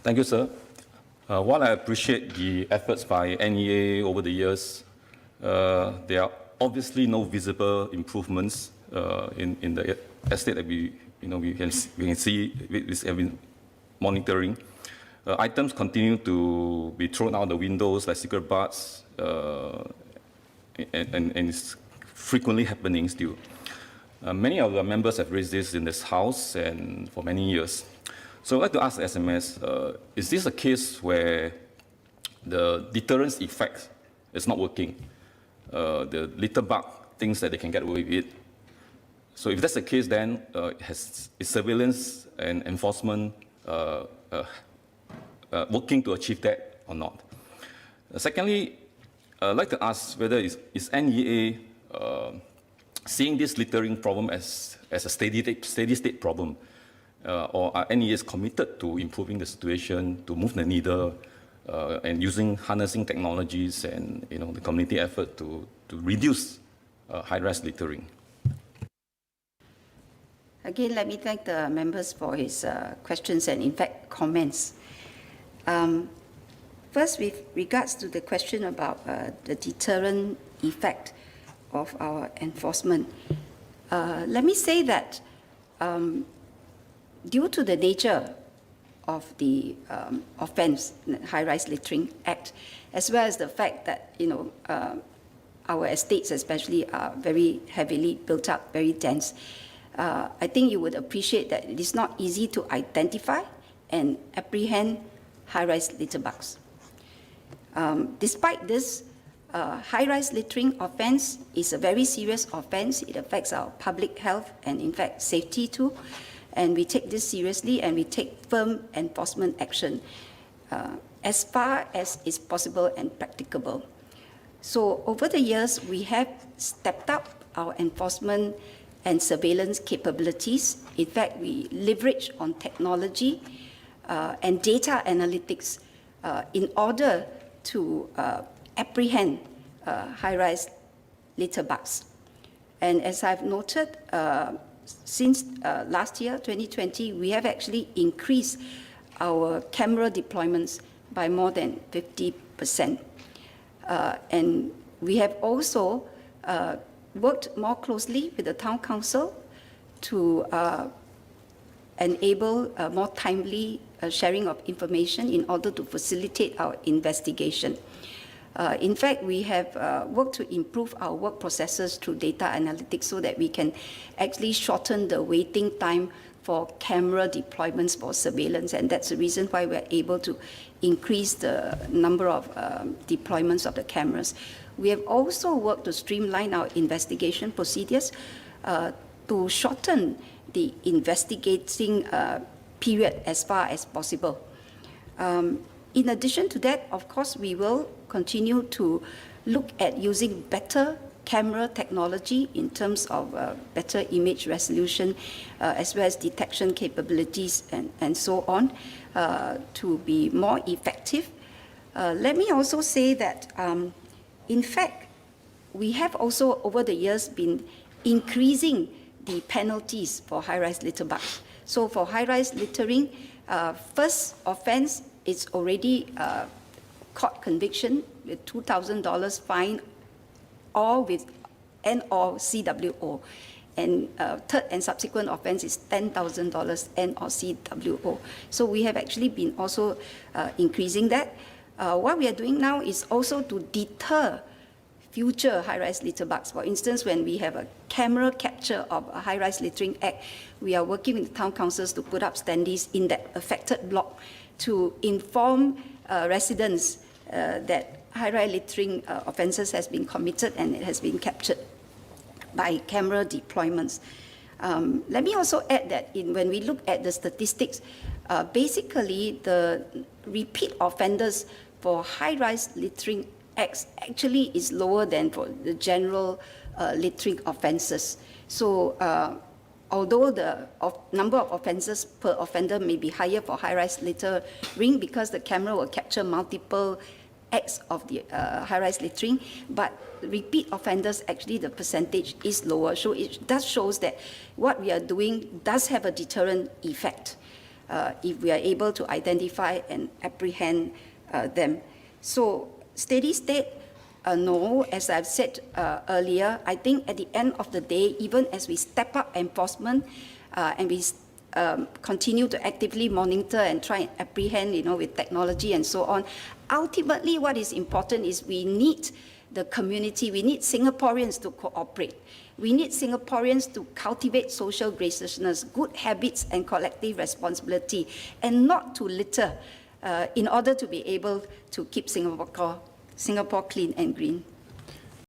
Thank you, sir. While I appreciate the efforts by NEA over the years, there are obviously no visible improvements in the estate that we can see with every monitoring. Items continue to be thrown out the windows like cigarette butts, and it's frequently happening still. Many of the members have raised this in this house and for many years. So I'd like to ask SMS, is this a case where the deterrence effect is not working? The litter bug thinks that they can get away with it. So if that's the case, then is surveillance and enforcement working to achieve that or not? Secondly, I'd like to ask whether is NEA seeing this littering problem as a steady state problem, or are NEAs committed to improving the situation, to move the needle, and harnessing technologies and the community effort to reduce high-rise littering? Again, let me thank the members for his questions and, in fact, comments. First, with regards to the question about the deterrent effect of our enforcement, let me say that due to the nature of the offence, High-Rise Littering Act, as well as the fact that our estates especially are very heavily built up, very dense, I think you would appreciate that it is not easy to identify and apprehend high-rise litter bugs. Despite this, high-rise littering offence is a very serious offence. It affects our public health and, in fact, safety too. And we take this seriously, and we take firm enforcement action as far as is possible and practicable. So over the years, we have stepped up our enforcement and surveillance capabilities. In fact, we leverage on technology and data analytics in order to apprehend high-rise litter bugs. And as I've noted, since last year, 2020, we have actually increased our camera deployments by more than 50%. And we have also worked more closely with the Town Council to enable more timely sharing of information in order to facilitate our investigation. In fact, we have worked to improve our work processes through data analytics so that we can actually shorten the waiting time for camera deployments for surveillance, and that's the reason why we're able to increase the number of deployments of the cameras. We have also worked to streamline our investigation procedures to shorten the investigating period as far as possible. In addition to that, of course, we will continue to look at using better camera technology in terms of better image resolution, as well as detection capabilities and so on, to be more effective. Let me also say that, in fact, we have also over the years been increasing the penalties for high-rise litter bugs. So for high-rise littering, first offence is already court conviction with $2,000 fine, or CWO. And third and subsequent offence is $10,000 and or CWO. So we have actually been also increasing that. What we are doing now is also to deter future high-rise litter bugs. For instance, when we have a camera capture of a high-rise littering act, we are working with the town councils to put up standees in that affected block to inform residents that high-rise littering offences has been committed and it has been captured by camera deployments. Let me also add that when we look at the statistics, basically the repeat offenders for high-rise littering acts actually is lower than for the general littering offences. So although the number of offences per offender may be higher for high-rise littering because the camera will capture multiple acts of the high-rise littering, but repeat offenders, actually the percentage is lower. So it does shows that what we are doing does have a deterrent effect. if we are able to identify and apprehend them. So steady state, no, as I've said earlier, I think at the end of the day, even as we step up enforcement and we continue to actively monitor and try and apprehend, with technology and so on, ultimately what is important is we need the community, we need Singaporeans to cooperate. We need Singaporeans to cultivate social graciousness, good habits and collective responsibility, and not to litter in order to be able to keep Singapore clean and green.